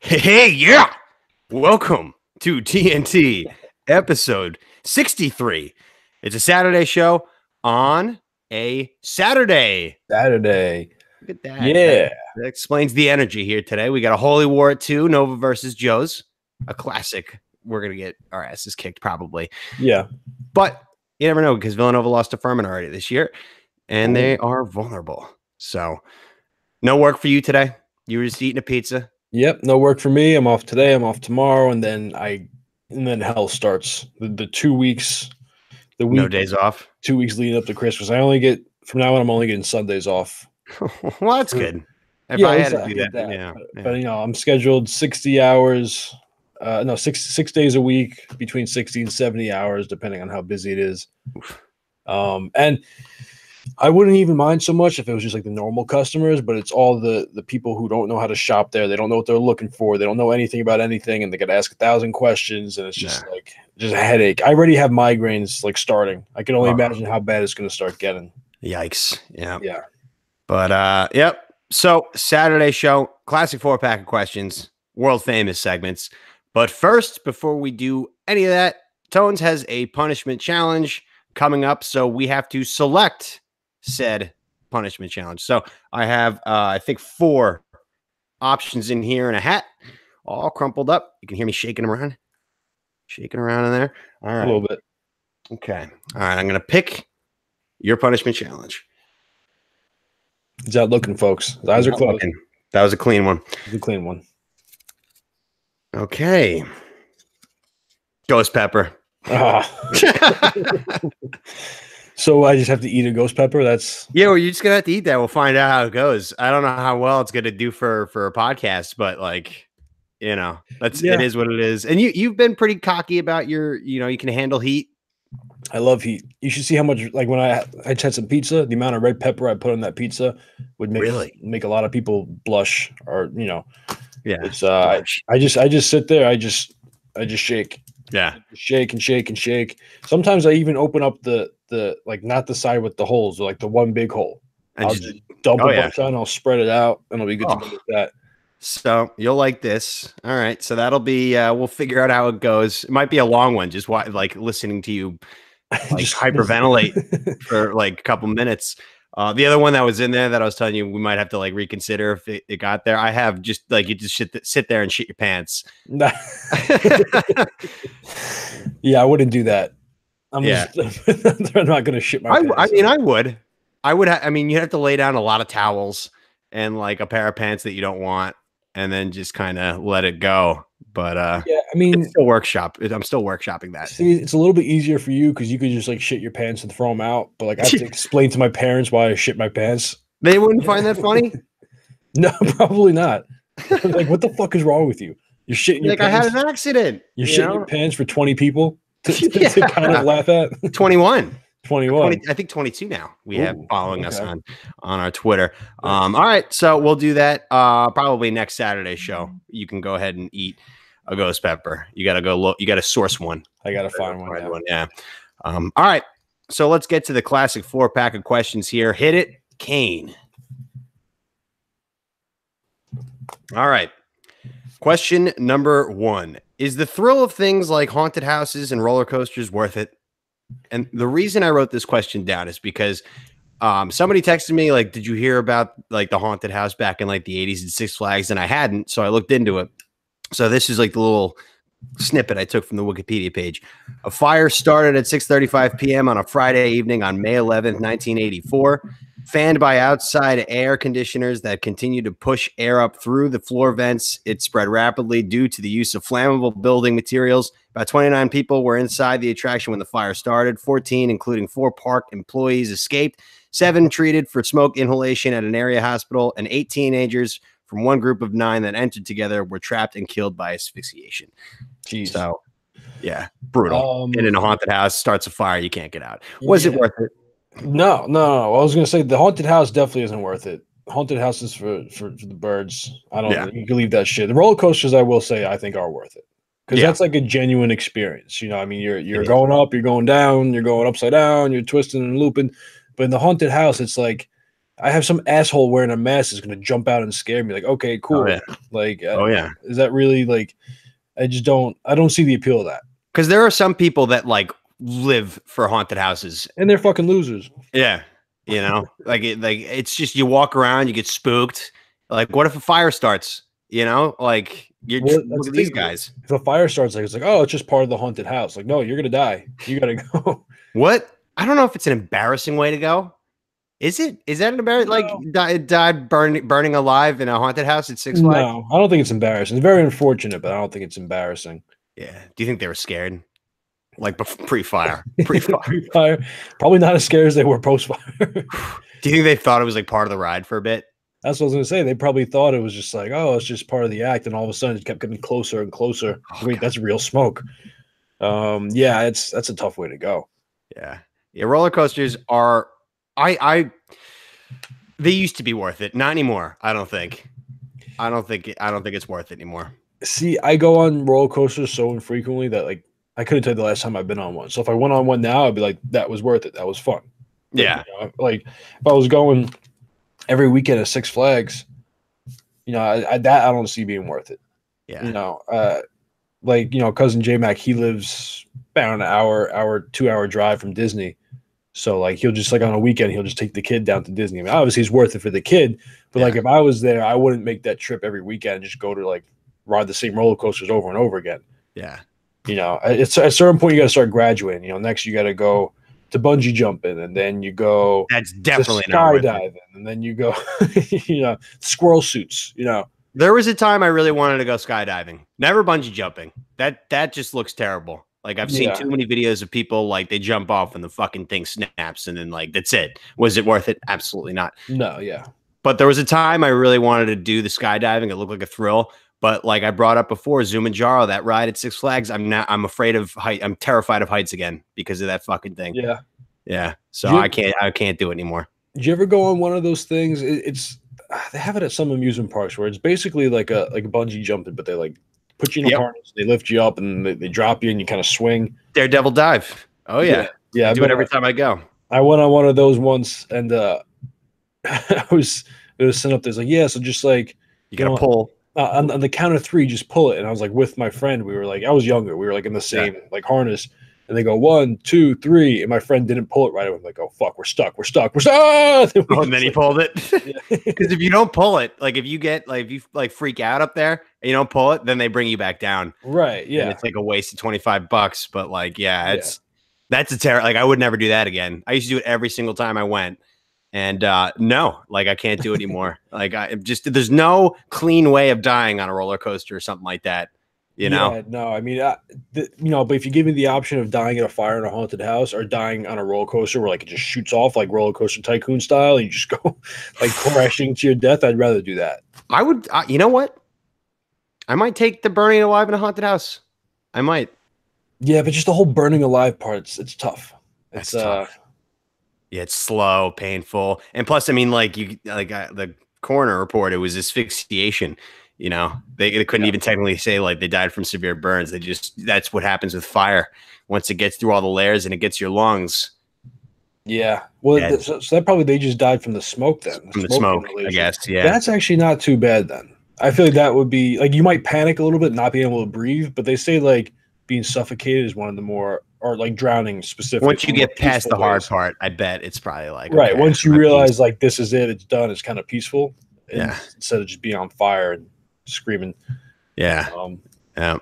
Hey, yeah. Welcome to TNT episode 63. It's a Saturday show on a Saturday. Saturday. Look at that. Yeah. That explains the energy here today. We got a Holy War at 2, Nova versus Joe's, a classic. We're going to get our asses kicked probably. Yeah. But you never know because Villanova lost to Furman already this year, and they are vulnerable. So no work for you today. You were just eating a pizza. Yep. No work for me. I'm off today. I'm off tomorrow, and then hell starts. The 2 weeks. The week. No days off. 2 weeks leading up to Christmas. I only get from now on. I'm only getting Sundays off. Well, that's good. If yeah, I had to I do get that, yeah. But I'm scheduled 60 hours. No, six days a week, between 60 and 70 hours, depending on how busy it is. And I wouldn't even mind so much if it was just like the normal customers, but it's all the people who don't know how to shop there. They don't know what they're looking for. They don't know anything about anything, and they got to ask 1,000 questions, and it's just just a headache. I already have migraines like starting. I can only imagine how bad it's going to start getting. Yikes. Yeah. Yeah. But yep. So Saturday show, classic 4-pack of questions, world famous segments. But first, before we do any of that, Tones has a punishment challenge coming up, so we have to select said punishment challenge. So I have, I think, 4 options in here and a hat, all crumpled up. You can hear me shaking around in there. All right. A little bit. Okay. All right. I'm going to pick your punishment challenge. He's out looking, folks. His eyes are closed. Looking. That was a clean one. It's a clean one. Okay. Ghost pepper. So I just have to eat a ghost pepper? That's well, you're just gonna have to eat that. We'll find out how it goes. I don't know how well it's gonna do for a podcast, but it is what it is. And you've been pretty cocky about your, you can handle heat. I love heat. You should see how much, like when I had some pizza, the amount of red pepper I put on that pizza would make a lot of people blush, or yeah. It's I just sit there. I just shake. Yeah. Shake and shake and shake. Sometimes I even open up the like, not the side with the holes, like the one big hole. I'll just dump a bunch on, I'll spread it out, and it'll be good to go with that. So you'll like this. All right. So that'll be we'll figure out how it goes. It might be a long one, just like listening to you just hyperventilate for like a couple minutes. The other one that was in there that I was telling you we might have to like reconsider if it got there. I have just like you just sit there and shit your pants. Yeah, I wouldn't do that. I'm not going to shit my pants. I mean, I would. I mean, you'd have to lay down a lot of towels and like a pair of pants that you don't want, and then just kind of let it go. But yeah, I mean, it's still I'm still workshopping that. See, it's a little bit easier for you because you could just like shit your pants and throw them out. But like I have to explain to my parents why I shit my pants. They wouldn't find that funny. No, probably not. Like, what the fuck is wrong with you? You're shitting your pants. I had an accident. You're shitting your pants for 20 people to kind of laugh at. 21. 21. I think 22 now. We have following us on our Twitter. All right, so we'll do that probably next Saturday show. You can go ahead and eat a ghost pepper. You got to go look. You got to source one. I got to find one. Yeah. All right. So let's get to the classic 4-pack of questions here. Hit it, Kane. All right. Question number 1. Is the thrill of things like haunted houses and roller coasters worth it? And the reason I wrote this question down is because somebody texted me, like, did you hear about like the haunted house back in like the 80s at Six Flags? And I hadn't, so I looked into it. So this is like the little snippet I took from the Wikipedia page. A fire started at 6:35 p.m. on a Friday evening on May 11th, 1984. Fanned by outside air conditioners that continued to push air up through the floor vents, it spread rapidly due to the use of flammable building materials. About 29 people were inside the attraction when the fire started. 14, including 4 park employees, escaped. 7 treated for smoke inhalation at an area hospital, and 8 teenagers from one group of 9 that entered together were trapped and killed by asphyxiation. Jeez. So, yeah, brutal. And in a haunted house, starts a fire, you can't get out. Was it worth it? No. I was going to say the haunted house definitely isn't worth it. Haunted houses for the birds. I don't know. You can leave that shit. The roller coasters, I will say, I think are worth it. Because that's like a genuine experience. You know, I mean, you're going up, you're going down, you're going upside down, you're twisting and looping. But in the haunted house, it's like I have some asshole wearing a mask is going to jump out and scare me. Like, okay, cool. Oh yeah. Like, Oh yeah. is that really like? I don't see the appeal of that. Because there are some people that like live for haunted houses. And they're fucking losers. Yeah. You know, like it's just you walk around, you get spooked. Like, what if a fire starts? You know, like look at these guys. If a fire starts, like it's like, oh, it's just part of the haunted house. Like, no, you're gonna die. You gotta go. What? I don't know if it's an embarrassing way to go. Is it? Is that an embarrassing? No. Like, died burning alive in a haunted house at Six Flags? No, I don't think it's embarrassing. It's very unfortunate, but I don't think it's embarrassing. Yeah. Do you think they were scared? Like pre-fire, pre-fire. Pre-fire, probably not as scared as they were post-fire. Do you think they thought it was like part of the ride for a bit? That's what I was gonna say. They probably thought it was just like, oh, it's just part of the act, and all of a sudden it kept getting closer and closer. Oh, Wait, God. that's real smoke. Yeah, that's a tough way to go. Yeah. Yeah. Roller coasters are they used to be worth it. Not anymore. I don't think it's worth it anymore. See, I go on roller coasters so infrequently that like I couldn't tell you the last time I've been on one. So if I went on one now, I'd be like, that was worth it. That was fun. Yeah. You know, like if I was going every weekend at Six Flags, you know, I don't see being worth it. Yeah. You know, like, you know, cousin J Mac, he lives about an hour, 2 hour drive from Disney. So like he'll just like on a weekend, he'll just take the kid down to Disney. I mean, obviously it's worth it for the kid, but like if I was there, I wouldn't make that trip every weekend and just go to like ride the same roller coasters over and over again. Yeah. You know, it's at a certain point you got to start graduating. You know, next you got to go to bungee jumping, and then you go That's definitely to not worth it. skydiving, and then you go, you know, squirrel suits. You know, There was a time I really wanted to go skydiving. Never bungee jumping. That just looks terrible. Like I've seen too many videos of people like they jump off and the fucking thing snaps and then like that's it. Was it worth it? Absolutely not. No, yeah. But there was a time I really wanted to do the skydiving. It looked like a thrill. But like I brought up before, Zumanjaro, that ride at Six Flags, I'm afraid of height. I'm terrified of heights again because of that fucking thing. Yeah. Yeah. So I can't do it anymore. Did you ever go on one of those things? It's they have it at some amusement parks where it's basically like a bungee jumping, but they like put you in a harness, they lift you up, and they drop you, and you kind of swing. Daredevil dive. Oh yeah, yeah. I do it every time I go. I went on one of those once, and it was sent up there. It's like, yeah, so just like you gotta pull on the count of 3, just pull it. And I was like with my friend. We were like, I was younger. We were like in the same like harness. And they go 1, 2, 3, and my friend didn't pull it right away. I'm like, oh fuck, we're stuck. And then he pulled it. Because if you don't pull it, like if you freak out up there and you don't pull it, then they bring you back down. Right. Yeah. And it's like a waste of $25. But like, that's a terror. Like I would never do that again. I used to do it every single time I went. And no, like I can't do it anymore. Like there's no clean way of dying on a roller coaster or something like that. You know? Yeah, no, I mean, you know, but if you give me the option of dying in a fire in a haunted house or dying on a roller coaster where like it just shoots off like Roller Coaster Tycoon style, and you just go like crashing to your death, I'd rather do that. I would, you know what? I might take the burning alive in a haunted house. I might. Yeah, but just the whole burning alive part, it's tough. It's tough. Yeah, it's slow, painful, and plus, I mean, like the coroner report, it was asphyxiation. You know, they couldn't even technically say like they died from severe burns. That's what happens with fire. Once it gets through all the layers and it gets your lungs. Yeah. Well, so that probably they just died from the smoke then. From the smoke, I guess. Yeah. That's actually not too bad then. I feel like that would be like you might panic a little bit, not being able to breathe, but they say like being suffocated is one of the more, or like drowning specifically. Once you get past the hard part, I bet it's probably like right. Okay, once you realize like this is it, it's done. It's kind of peaceful. Yeah. Instead of just being on fire and screaming. Yeah. Yeah.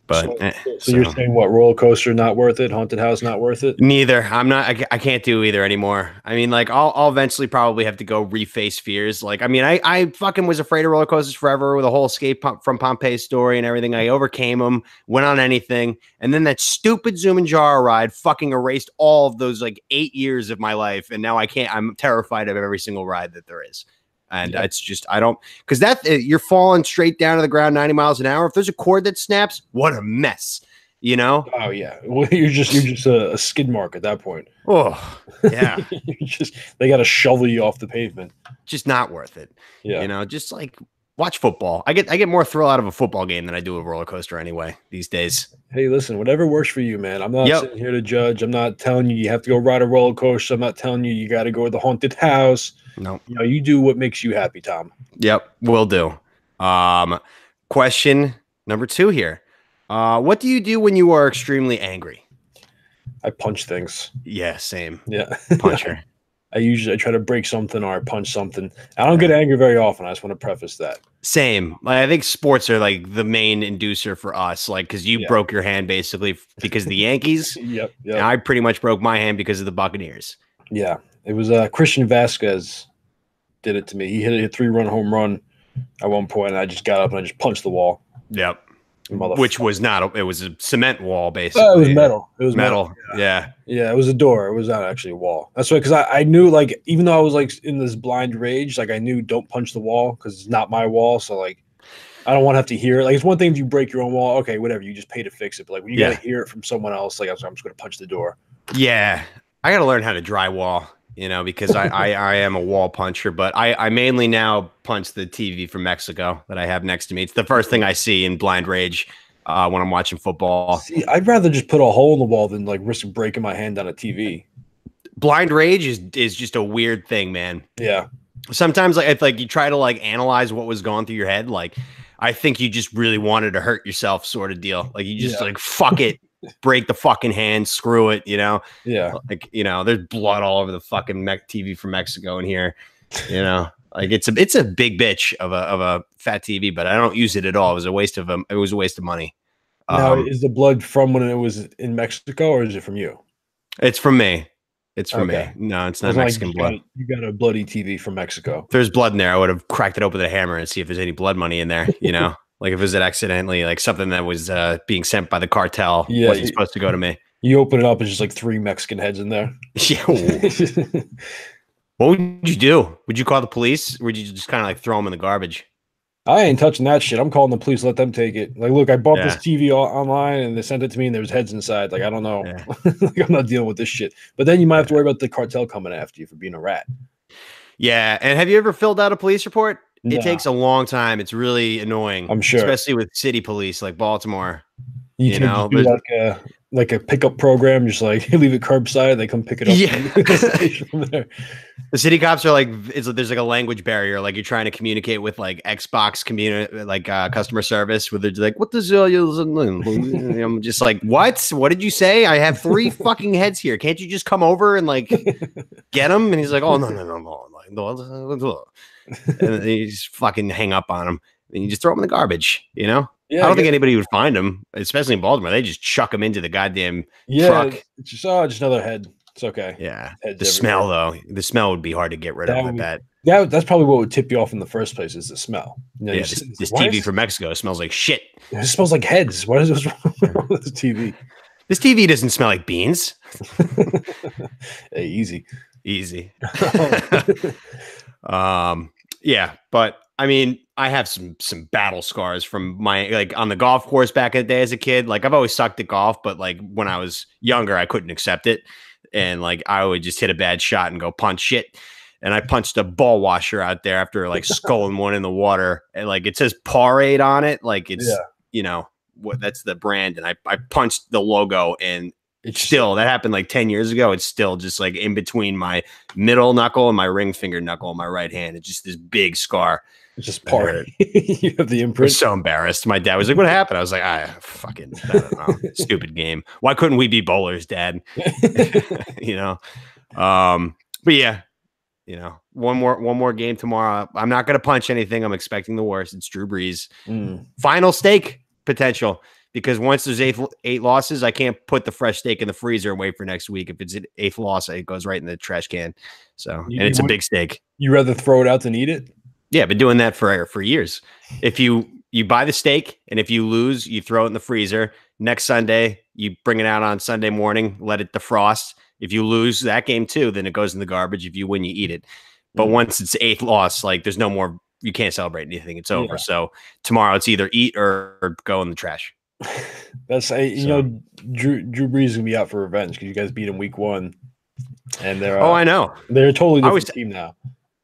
But so you're saying what, roller coaster not worth it, haunted house not worth it? Neither. I'm not. I can't do either anymore. I mean, like I'll eventually probably have to go reface fears. Like I mean, I fucking was afraid of roller coasters forever with the whole Escape from Pompeii story and everything. I overcame them, went on anything, and then that stupid Zumanjaro ride fucking erased all of those like 8 years of my life, and now I can't. I'm terrified of every single ride that there is. And it's just, I don't, because you're falling straight down to the ground 90 miles an hour. If there's a cord that snaps, what a mess, you know? Oh yeah. Well, you're just a skid mark at that point. Oh yeah. They got to shovel you off the pavement. Just not worth it. Yeah. You know, just like watch football. I get more thrill out of a football game than I do a roller coaster anyway these days. Hey, listen, whatever works for you, man. I'm not sitting here to judge. I'm not telling you have to go ride a roller coaster. I'm not telling you got to go to the haunted house. No. You do what makes you happy, Tom. Yep, will do. Question number 2 here. What do you do when you are extremely angry? I punch things. Yeah, same. Yeah. Puncher. I try to break something or I punch something. I don't get angry very often. I just want to preface that. Same. Like, I think sports are like the main inducer for us, like because you broke your hand basically because of the Yankees. Yep. And I pretty much broke my hand because of the Buccaneers. Yeah, it was Christian Vasquez did it to me. He hit a 3-run home run at one point, and I just got up and I just punched the wall. Yep. Which was not it was a cement wall, basically. Oh, it was metal. It was metal. Yeah. Yeah, it was a door. It was not actually a wall. That's why, because I knew, like, even though I was like in this blind rage, like I knew don't punch the wall because it's not my wall. So like, I don't want to have to hear it. Like, it's one thing if you break your own wall, okay, whatever, you just pay to fix it. But like when you got to hear it from someone else, like I'm just going to punch the door. Yeah, I got to learn how to drywall. Because I am a wall puncher, but I mainly now punch the TV from Mexico that I have next to me. It's the first thing I see in blind rage when I'm watching football. See, I'd rather just put a hole in the wall than like risk breaking my hand on a TV. Blind rage is just a weird thing, man. Yeah. Sometimes if you try to like analyze what was going through your head, like I think you just really wanted to hurt yourself, sort of deal. Like you just like fuck it. Break the fucking hand, screw it, Yeah. Like, there's blood all over the fucking TV from Mexico in here, like it's a big bitch of a fat TV, but I don't use it at all. It was a waste of money. Now, is the blood from when it was in Mexico or is it from you? It's from me. It's from me. No, it's not Mexican blood. You got a bloody TV from Mexico. If there's blood in there, I would have cracked it open with a hammer and see if there's any blood money in there, Like if it was accidentally like something that was being sent by the cartel, wasn't supposed to go to me. You open it up, it's just like 3 Mexican heads in there. Yeah. What would you do? Would you call the police? Or would you just kind of like throw them in the garbage? I ain't touching that shit. I'm calling the police. Let them take it. Like, look, I bought this TV online and they sent it to me and there was heads inside. Like, I don't know. Yeah. Like, I'm not dealing with this shit. But then you might have to worry about the cartel coming after you for being a rat. Yeah. And have you ever filled out a police report? It takes a long time. It's really annoying. I'm sure. Especially with city police like Baltimore. You know, like a pickup program, just like leave it curbside, they come pick it up. Yeah. From there. The city cops are like, there's like a language barrier. Like you're trying to communicate with like Xbox customer service where they're like, what does I'm just like, what did you say? I have 3 fucking heads here. Can't you just come over and like get them? And he's like, oh no. And then you just fucking hang up on them and you just throw them in the garbage, Yeah, I don't think anybody would find them, especially in Baltimore. They just chuck them into the goddamn truck. It's just another head. It's okay. Yeah. Smell, though. The smell would be hard to get rid of, I bet. Yeah, that's probably what would tip you off in the first place is the smell. This TV from Mexico smells like shit. It smells like heads. What is wrong with this TV? This TV doesn't smell like beans. Hey, easy. Yeah, but I mean, I have some battle scars from my on the golf course back in the day as a kid. Like I've always sucked at golf, but like when I was younger, I couldn't accept it, and like I would just hit a bad shot and go punch shit. And I punched a ball washer out there after like sculling one in the water, and like it says Parade on it, like it's that's the brand, and I punched the logo and. It's still that happened like 10 years ago. It's still just like in between my middle knuckle and my ring finger knuckle on my right hand. It's just this big scar. It's just part of it. You have the imprint. I was so embarrassed. My dad was like, what happened? I was like, I don't know. Stupid game. Why couldn't we be bowlers, Dad? But yeah, one more game tomorrow. I'm not going to punch anything. I'm expecting the worst. It's Drew Brees. Final steak potential. Because once there's 8 losses, I can't put the fresh steak in the freezer and wait for next week. If it's an 8th loss, it goes right in the trash can. So, and it's a big steak. You rather throw it out than eat it? Yeah, I've been doing that for years. If you buy the steak and if you lose, you throw it in the freezer. Next Sunday, you bring it out on Sunday morning, let it defrost. If you lose that game too, then it goes in the garbage. If you win, you eat it. But once it's 8th loss, like there's no more. You can't celebrate anything. It's over. Yeah. So tomorrow, it's either eat or go in the trash. That's Drew Brees is gonna be out for revenge because you guys beat him week 1, and they're I know they're a totally different team now.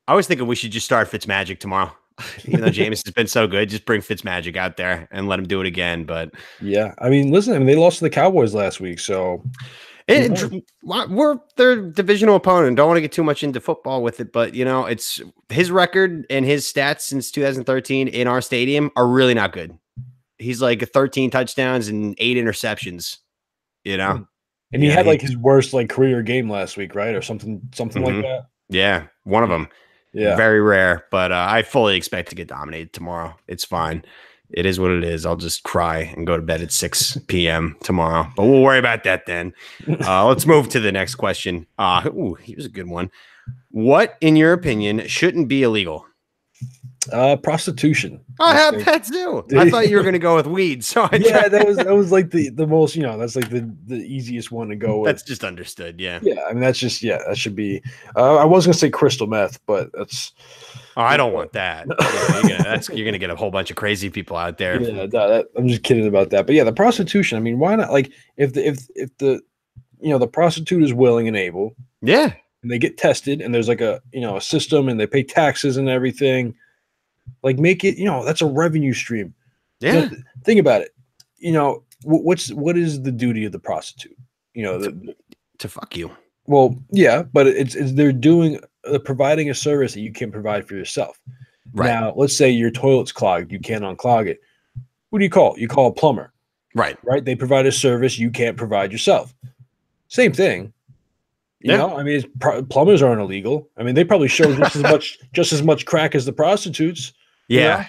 I was thinking we should just start Fitzmagic tomorrow. Even though Jameis has been so good, just bring Fitzmagic out there and let him do it again. But Yeah, I mean, listen, I mean, they lost to the Cowboys last week, so we're their divisional opponent. Don't want to get too much into football with it, but it's his record and his stats since 2013 in our stadium are really not good. He's like 13 touchdowns and 8 interceptions. And he had like his worst like career game last week, right, or something like that. Yeah, one of them. Yeah, very rare, but I fully expect to get dominated tomorrow. It's fine. It is what it is. I'll just cry and go to bed at 6 p.m. tomorrow, but we'll worry about that then. Let's move to the next question. Here's a good one. What, in your opinion, shouldn't be illegal? Prostitution. I have that too. I thought you were going to go with weed. So that was like the most, that's like the easiest one to go with. That's just understood. Yeah. Yeah. I mean, that should be, I was going to say crystal meth, but that's. I don't want that. You're going to get a whole bunch of crazy people out there. Yeah. I'm just kidding about that. But yeah, the prostitution, I mean, why not? Like if the prostitute is willing and able. Yeah. And they get tested and there's like a system and they pay taxes and everything. Like make it, that's a revenue stream. Yeah. Think about it. What is the duty of the prostitute? To fuck you. Well, yeah, but they're providing a service that you can't provide for yourself. Right. Now, let's say your toilet's clogged, you can't unclog it. Who do you call? You call a plumber. Right. Right. They provide a service you can't provide yourself. Same thing. I mean, plumbers aren't illegal. I mean, they probably show just as much crack as the prostitutes. Yeah.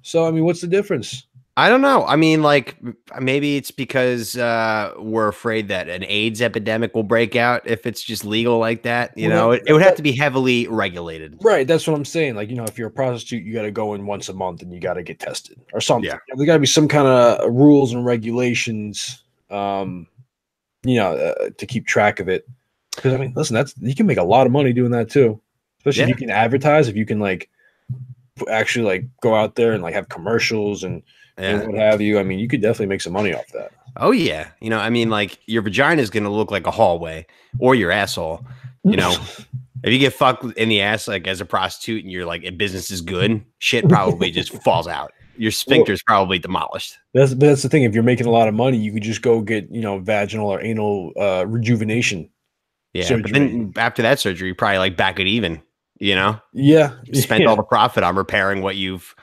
So, I mean, what's the difference? I don't know. I mean, like maybe it's because we're afraid that an AIDS epidemic will break out if it's just legal like that. It would have to be heavily regulated. Right. That's what I'm saying. Like, if you're a prostitute, you got to go in once a month and you got to get tested or something. Yeah. There got to be some kind of rules and regulations, to keep track of it. Because I mean, listen, you can make a lot of money doing that too. Especially if you can advertise, if you can like actually like go out there and like have commercials and what have you. I mean, you could definitely make some money off that. Oh yeah. I mean, like your vagina is going to look like a hallway or your asshole, if you get fucked in the ass, like as a prostitute and you're like, business is good, shit probably just falls out. Your sphincter is probably demolished. That's the thing. If you're making a lot of money, you could just go get, vaginal or anal rejuvenation. Yeah, surgery. But then after that surgery, you probably like back it even, Yeah. Spend all the profit on repairing what you've,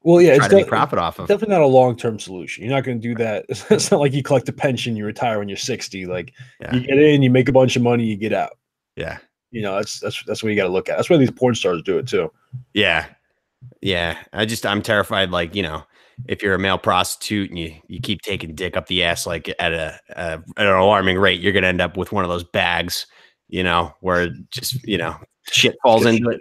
well, yeah, it's to profit off of. Definitely not a long-term solution. You're not going to do that. It's not like you collect a pension, you retire when you're 60. Like you get in, you make a bunch of money, you get out. Yeah. That's what you got to look at. That's why these porn stars do it too. Yeah. Yeah. I'm terrified. Like, if you're a male prostitute and you keep taking dick up the ass, like at an alarming rate, you're going to end up with one of those bags, where just, shit falls into it.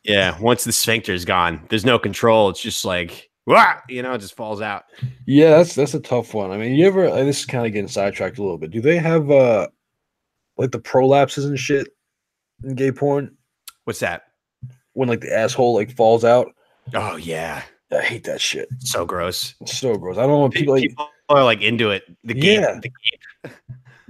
Yeah. Once the sphincter is gone, there's no control. It's just like, it just falls out. Yeah. That's a tough one. I mean, this is kind of getting sidetracked a little bit. Do they have, like the prolapses and shit in gay porn? What's that? When like the asshole like falls out. Oh yeah. I hate that shit. It's so gross. It's so gross. I don't want people are like into it. The gape.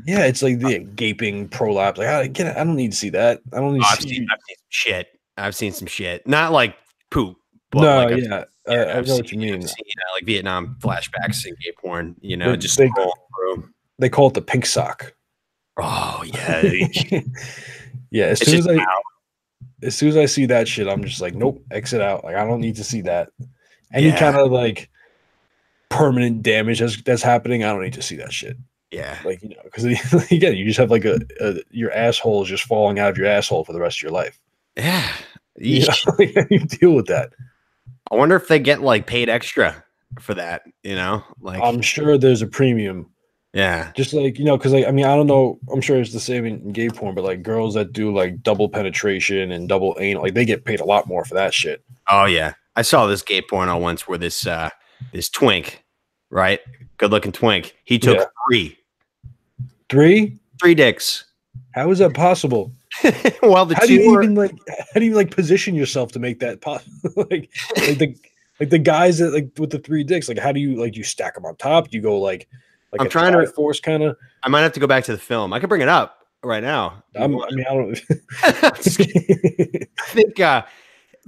Yeah, it's like the gaping prolapse. Like I don't need to see that. I don't need to see. I've seen some shit. I've seen some shit. Not like poop. But no, like I know what you mean. I've seen, like Vietnam flashbacks in gay porn. Just they through. Call it the pink sock. Oh yeah. Yeah. As soon as I see that shit, I'm just like, nope, exit out. Like I don't need to see that. Any kind of like permanent damage that's happening, I don't need to see that shit. Yeah. Like, because again, you just have like your asshole is just falling out of your asshole for the rest of your life. Yeah. You deal with that. I wonder if they get like paid extra for that, like I'm sure there's a premium. Yeah. Just like, because I don't know. I'm sure it's the same in gay porn, but like girls that do like double penetration and double anal, like they get paid a lot more for that shit. Oh yeah. I saw this gay porno once where this twink, right? Good looking twink. He took 3 dicks. How is that possible? Well, how do you even position yourself to make that possible? like the guys that like with the 3 dicks, like how do you stack them on top? Do you go like I'm trying to force kind of? I might have to go back to the film. I can bring it up right now. I don't. I think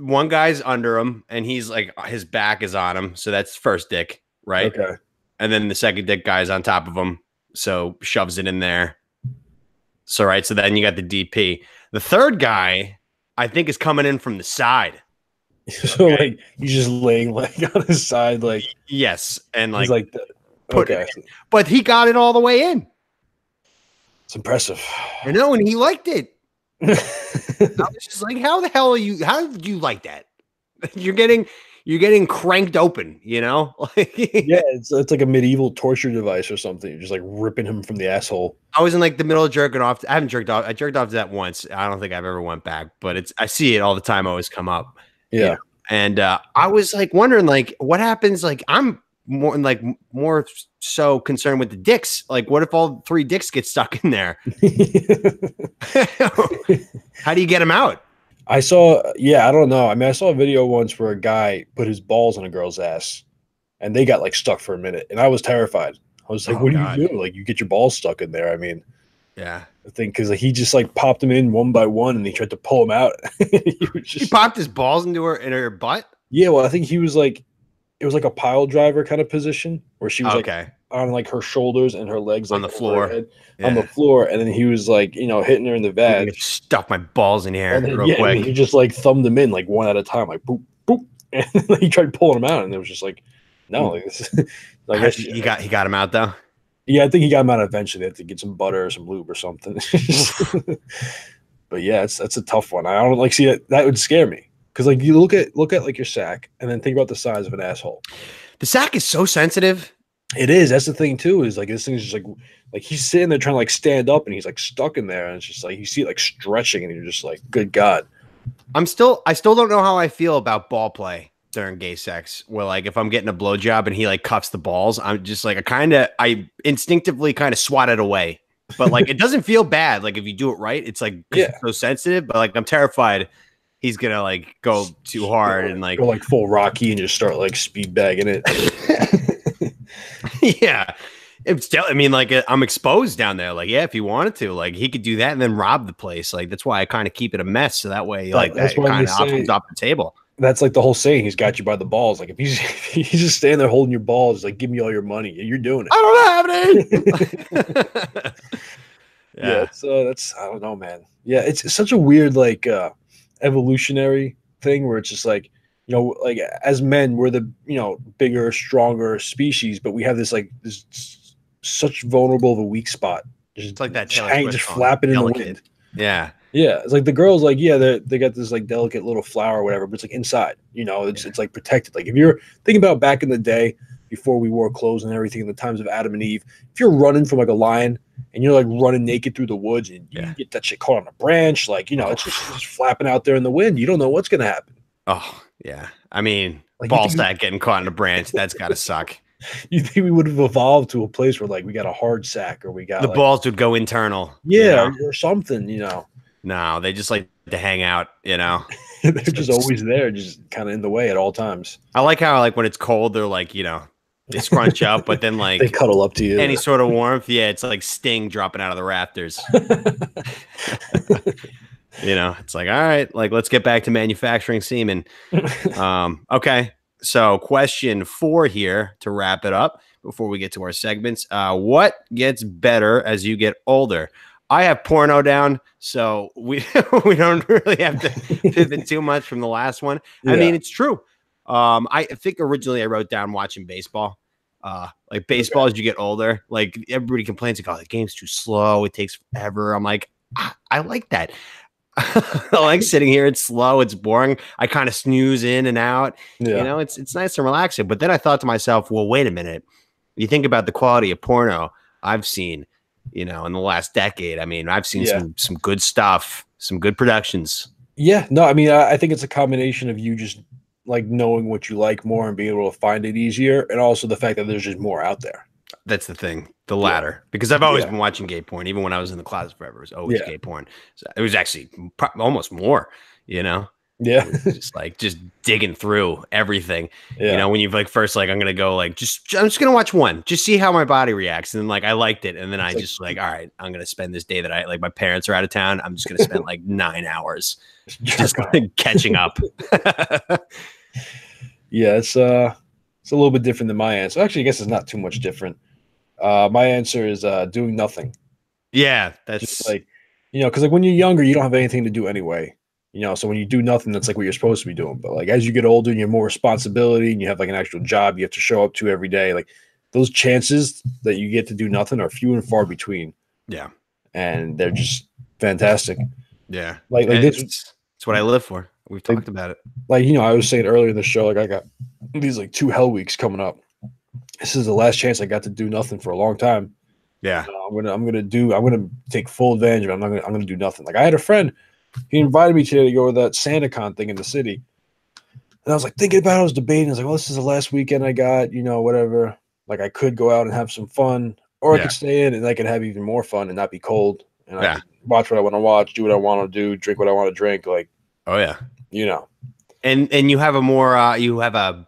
one guy's under him, and he's like his back is on him, so that's first dick, right? Okay. And then the second dick guy's on top of him, so shoves it in there. So right, so then you got the DP. The third guy, I think, is coming in from the side. So like he's just laying like on his side, like yes, and he's like okay, but he got it all the way in. it's impressive. I know, and he liked it. I was just like, how the hell are you? How did you like that? You're getting cranked open, you know? Yeah, it's like a medieval torture device or something. You're just like ripping him from the asshole. I was in like the middle of jerking off. I haven't jerked off. I jerked off to that once. I don't think I've ever went back, but I see it all the time. Always come up. Yeah. You know? And I was like wondering, like, what happens? Like, I'm more so concerned with the dicks. Like, what if all three dicks get stuck in there? How do you get them out? I don't know. I mean, I saw a video once where a guy put his balls on a girl's ass and they got like stuck for a minute. And I was terrified. I was like, what do you do? Like, you get your balls stuck in there. I mean, yeah. I think because he just like popped them in one by one and he tried to pull them out. He popped his balls into her butt? Yeah. Well, I think he was like, it was like a pile driver kind of position where she was like on like her shoulders and her legs like on the floor. On the floor. And then he was like, hitting her in the vag. Stuff my balls in here real quick. And he just like thumbed them in like one at a time, like boop, boop. And then he tried pulling them out and it was just like, no, like this. Like he got him out though. Yeah, I think he got him out eventually. They had to get some butter or some lube or something. But yeah, that's a tough one. I don't like see that would scare me. Because like you look at like your sack and then think about the size of an asshole. The sack is so sensitive. It is. That's the thing too. Is like this thing is just like he's sitting there trying to like stand up and he's like stuck in there and it's just like you see it like stretching and you're just like, good God. I still don't know how I feel about ball play during gay sex. Where like if I'm getting a blowjob and he like cuffs the balls, I'm just like I instinctively kind of swat it away. But like it doesn't feel bad. Like if you do it right, it's like it's so sensitive. But like I'm terrified he's gonna like go too hard and like go like full Rocky and just start like speed bagging it. Yeah. It's still, I mean, like I'm exposed down there. Like, yeah, if he wanted to, like he could do that and then rob the place. Like that's why I kind of keep it a mess. So that way, like that kind of comes off the table. That's like the whole saying. He's got you by the balls. Like if he's just standing there holding your balls, like give me all your money. You're doing it. I don't have any. Yeah. So that's I don't know, man. Yeah, it's such a weird like evolutionary thing where it's just like like as men we're the bigger, stronger species, but we have this like this such vulnerable of a weak spot. It's like that just flapping in the wind. Yeah. Yeah, it's like the girls, like, they got this like delicate little flower or whatever, but it's like inside, it's like protected. Like if you're thinking about back in the day before we wore clothes and everything in the times of Adam and Eve, if you're running from like a lion and you're like running naked through the woods and you get that shit caught on a branch, like, it's just flapping out there in the wind. You don't know what's going to happen. Oh, yeah. I mean, like, ball sack getting caught in a branch, that's got to suck. You think we would have evolved to a place where like we got a hard sack or we got the balls would go internal. Yeah, or something, No, they just like to hang out, They're just always there, just kind of in the way at all times. I like how like when it's cold, they're like, they scrunch up, but then like they cuddle up to you. Any sort of warmth, it's like Sting dropping out of the rafters. It's like, all right, like let's get back to manufacturing semen. Okay. So question 4 here to wrap it up before we get to our segments. What gets better as you get older? I have porno down, so we don't really have to pivot too much from the last one. I mean, it's true. I think originally I wrote down watching baseball. Like baseball as you get older, like everybody complains like, oh, the game's too slow. It takes forever. I'm like, I like that. I like sitting here. It's slow. It's boring. I kind of snooze in and out. Yeah. It's nice and relaxing. But then I thought to myself, well, wait a minute. You think about the quality of porno I've seen, in the last decade. I mean, I've seen some good stuff, some good productions. Yeah. No, I mean, I think it's a combination of you just like knowing what you like more and being able to find it easier, and also the fact that there's just more out there. That's the thing, the latter, because I've always been watching gay porn. Even when I was in the closet forever, it was always gay porn. So it was actually almost more, Yeah. Just digging through everything. Yeah. You know, when you've like first like I'm gonna go like I'm just gonna watch one, just see how my body reacts, and then like I liked it, and then I just like all right, I'm gonna spend this day that I like my parents are out of town. I'm just gonna spend like 9 hours just like, catching up. Yeah, it's a little bit different than my answer. Actually, I guess it's not too much different. My answer is doing nothing. Yeah, that's Just like, because like when you're younger, you don't have anything to do anyway. So when you do nothing, that's like what you're supposed to be doing. But like as you get older and you have more responsibility and you have like an actual job you have to show up to every day, like those chances that you get to do nothing are few and far between. Yeah. And they're just fantastic. Yeah. Like it's what I live for. We've talked about it. Like, I was saying earlier in the show, like I got these like 2 hell weeks coming up. This is the last chance I got to do nothing for a long time. Yeah. I'm gonna take full advantage of it. I'm gonna do nothing. Like I had a friend, he invited me today to go to that SantaCon thing in the city. And I was like thinking about it, I was debating. I was like, well, this is the last weekend I got, whatever. Like I could go out and have some fun, or I could stay in and I could have even more fun and not be cold. And I could watch what I want to watch, do what I want to do, drink what I want to drink. Like, oh yeah. And you have a more you have a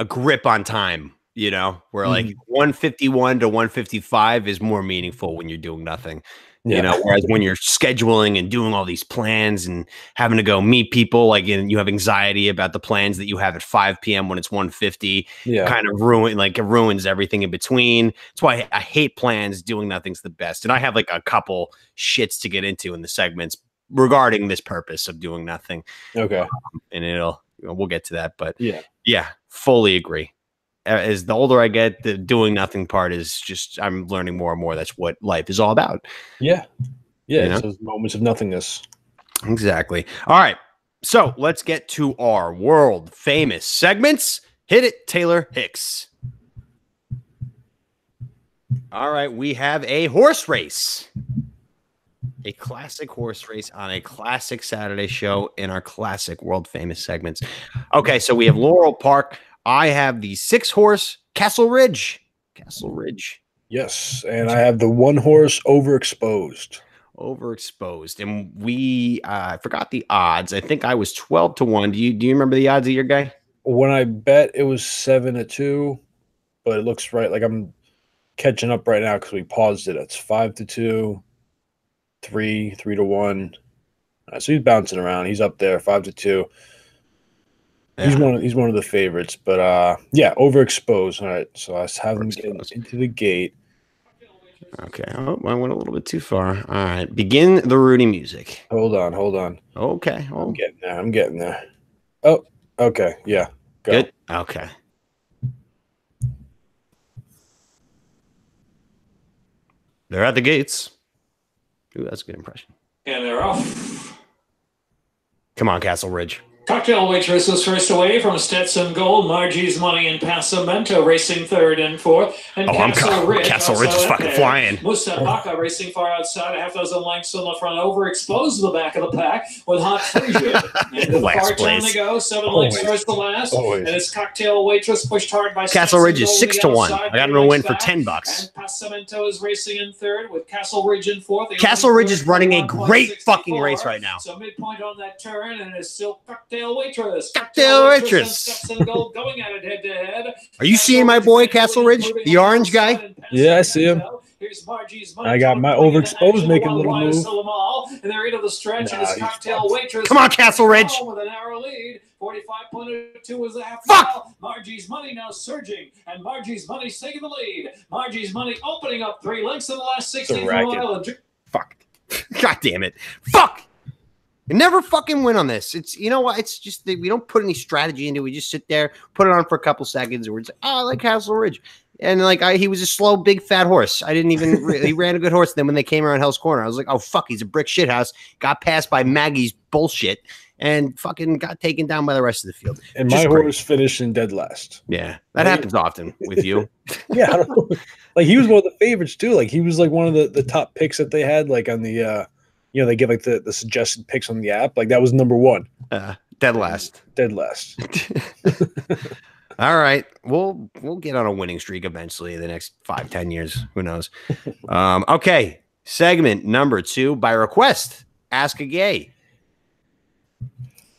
grip on time, where like 151 to 155 is more meaningful when you're doing nothing. Whereas when you're scheduling and doing all these plans and having to go meet people, like, and you have anxiety about the plans that you have at 5 p.m. when it's 1:50, kind of it ruins everything in between. That's why I hate plans. Doing nothing's the best. And I have like a couple shits to get into in the segments regarding this purpose of doing nothing. Okay. And we'll get to that, but yeah, fully agree. As the older I get, the doing nothing part is just, I'm learning more and more. That's what life is all about. Yeah. It's those moments of nothingness. Exactly. All right. So let's get to our world famous segments. Hit it, Taylor Hicks. All right. We have a horse race. A classic horse race on a classic Saturday show in our classic world famous segments. Okay, so we have Laurel Park. I have the 6-horse Castle Ridge. Castle Ridge. Yes, and I have the 1-horse Overexposed. Overexposed. And I forgot the odds. I think I was 12 to 1. Do you remember the odds of your guy? When I bet, it was 7 to 2, but it looks right. Like I'm catching up right now because we paused it. It's 5 to 2. 3 to 1. So he's bouncing around. He's up there, 5 to 2. Yeah. He's one of the favorites, but Overexposed. All right, so I have him getting into the gate. Okay, I went a little bit too far. All right, begin the Rudy music. Hold on. Okay, I'm getting there. Oh, okay, yeah. Go. Good. Okay. They're at the gates. Ooh, that's a good impression. And they're off. Come on, Castle Ridge. Cocktail Waitress was first away from Stetson Gold. Margie's Money and Passamento racing 3rd and 4th. And Castle Ridge is fucking flying. Musabaka racing far outside, a half dozen lengths on the front, Overexposed to the back of the pack with Hot Frisian. And far time to go, 7 lengths first to last. And it's Cocktail Waitress pushed hard by Castle Ridge is 6 to 1. I got him to win for $10. And Passamento is racing in 3rd with Castle Ridge in 4th. Castle Ridge is running a great fucking race right now. So midpoint on that turn, and it's still Cocktail Waitress. Cocktail Waitress. Going at it head to head. Are you seeing my boy Castle Ridge, the orange guy? Yeah, I see him. Here's Margie's Money. I got my Overexposed making a little move. And they're into the stretch, and it's Cocktail Waitress. Come on, Castle Ridge. With a narrow lead. 45.2 was a half mile. Margie's Money now surging, and Margie's Money's taking the lead. Margie's Money opening up 3 lengths in the last 16 miles. Fuck. God damn it. Fuck. You never fucking win on this. It's, you know what? It's just that we don't put any strategy into it. We just sit there, put it on for a couple seconds, and we're just like, I like Castle Ridge. And like he was a slow, big, fat horse. I didn't even he ran a good horse. Then when they came around Hell's Corner, I was like, oh fuck, he's a brick shithouse. Got passed by Maggie's bullshit and fucking got taken down by the rest of the field. And my horse finished in dead last. Yeah, that happens often with you. Yeah, I don't know. Like he was one of the favorites too. Like he was like one of the top picks that they had. Like on the they give like the suggested picks on the app. Like that was number 1. Dead last. Dead last. All right. We'll get on a winning streak eventually in the next 5-10 years. Who knows? Okay. Segment number 2 by request. Ask a Gay.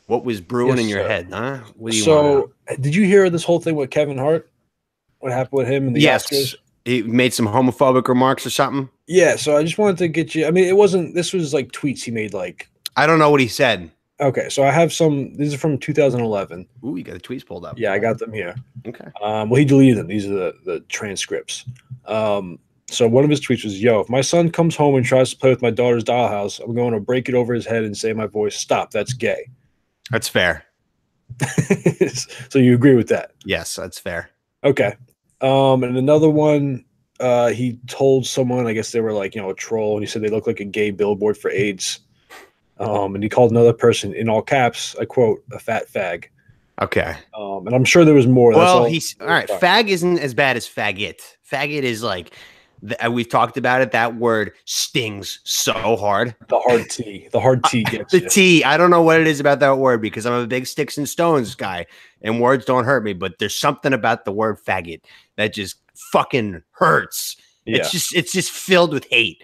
What was brewing Yes, in your sir. head, huh? What do you want? Did you hear this whole thing with Kevin Hart? What happened with him in the Oscars? He made some homophobic remarks or something. Yeah, so I just wanted to get you. I mean, it wasn't. This was like tweets he made. Like, I don't know what he said. Okay, so I have some. These are from 2011. Ooh, you got the tweets pulled up. Yeah, I got them here. Okay. Well, he deleted them. These are the transcripts. So one of his tweets was, "Yo, if my son comes home and tries to play with my daughter's dollhouse, I'm going to break it over his head and say in my voice, stop, that's gay." That's fair. So you agree with that? Yes, that's fair. Okay. And another one, he told someone, I guess they were like, a troll, and he said they look like a gay billboard for AIDS. And he called another person, in all caps, I quote, a fat fag. Okay. And I'm sure there was more. Well, he's all right. Fag isn't as bad as faggot. Faggot is like, we've talked about it. That word stings so hard. The hard T. The hard T gets the T. I don't know what it is about that word because I'm a big sticks and stones guy and words don't hurt me. But there's something about the word faggot that just fucking hurts. Yeah. It's just filled with hate,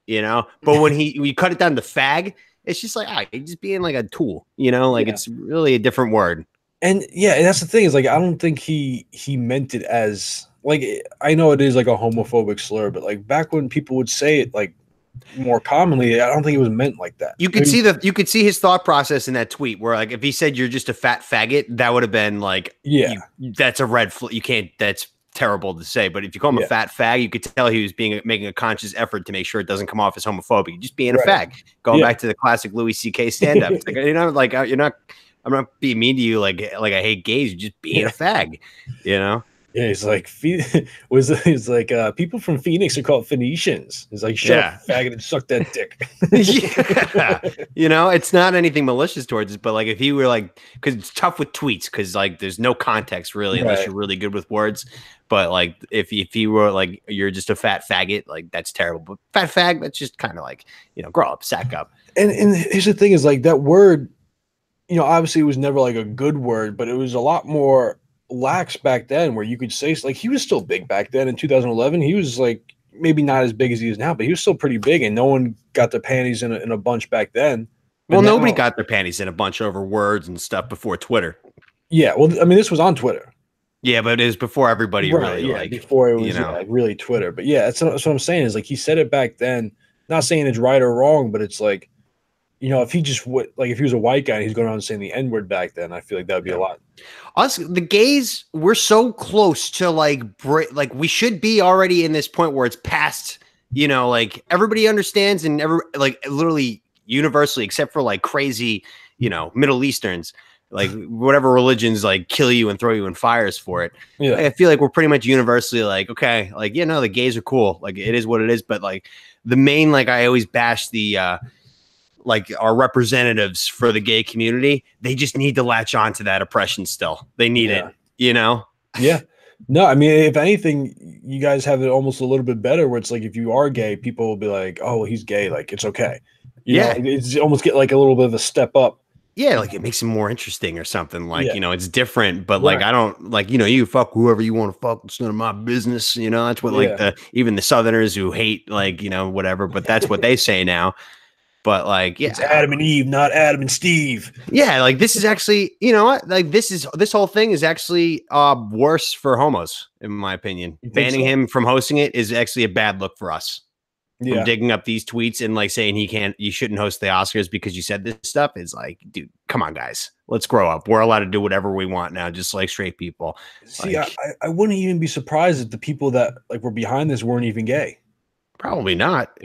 But when you cut it down to fag, it's just like, he's just being like a tool, It's really a different word. And that's the thing is like, I don't think he meant it as like, I know it is like a homophobic slur, but like back when people would say it like more commonly, I don't think it was meant like that. You could see his thought process in that tweet where like, if he said you're just a fat faggot, that would have been like, that's a red flag. You can't, that's terrible to say, but if you call him a fat fag, you could tell he was making a conscious effort to make sure it doesn't come off as homophobic. Just being a fag, going back to the classic Louis C.K. stand-up. It's like, I'm not being mean to you like I hate gays. You're just being a fag, Yeah, he's like, people from Phoenix are called Phoenicians. He's like, shut up, faggot, and suck that dick. It's not anything malicious towards it, but like if he were like, because it's tough with tweets, because like there's no context really unless you're really good with words. But like if he were like, you're just a fat faggot, like that's terrible. But fat fag, that's just kind of like, grow up, sack up. And here's the thing is like that word, obviously it was never like a good word, but it was a lot more lax back then where you could say like he was still big back then in 2011. He was like maybe not as big as he is now, but he was still pretty big and no one got their panties in a bunch back then. But nobody got their panties in a bunch over words and stuff before Twitter. Yeah, well, I mean, this was on Twitter. Yeah, but it was before everybody before it was like really Twitter. But yeah, that's what I'm saying is like he said it back then. Not saying it's right or wrong, but it's like, if he just would like if he was a white guy and he's going around saying the N-word back then, I feel like that would be a lot. Us, the gays, we're so close to like we should be already in this point where it's past, like everybody understands and literally universally, except for like crazy, Middle Easterns. Like whatever religions like kill you and throw you in fires for it. Yeah. I feel like we're pretty much universally like, okay, like, the gays are cool. Like it is what it is. But like the main, like I always bash the, like our representatives for the gay community, they just need to latch on to that oppression still. They need it, Yeah. No, I mean, if anything, you guys have it almost a little bit better where it's like, if you are gay, people will be like, oh, well, he's gay. Like, it's okay. It's almost get like a little bit of a step up. Yeah, like it makes him more interesting or something. Like, it's different, but like I don't like, you fuck whoever you want to fuck. It's none of my business. That's what like even the Southerners who hate like, whatever, but that's what they say now. But like, it's Adam and Eve, not Adam and Steve. Yeah, like this is actually, like this whole thing is actually worse for homos, in my opinion. Banning him from hosting it is actually a bad look for us. From digging up these tweets and like saying you shouldn't host the Oscars because you said this stuff is like, dude, come on, guys, let's grow up. We're allowed to do whatever we want now, just like straight people. See, like, I wouldn't even be surprised if the people that like were behind this weren't even gay. Probably not.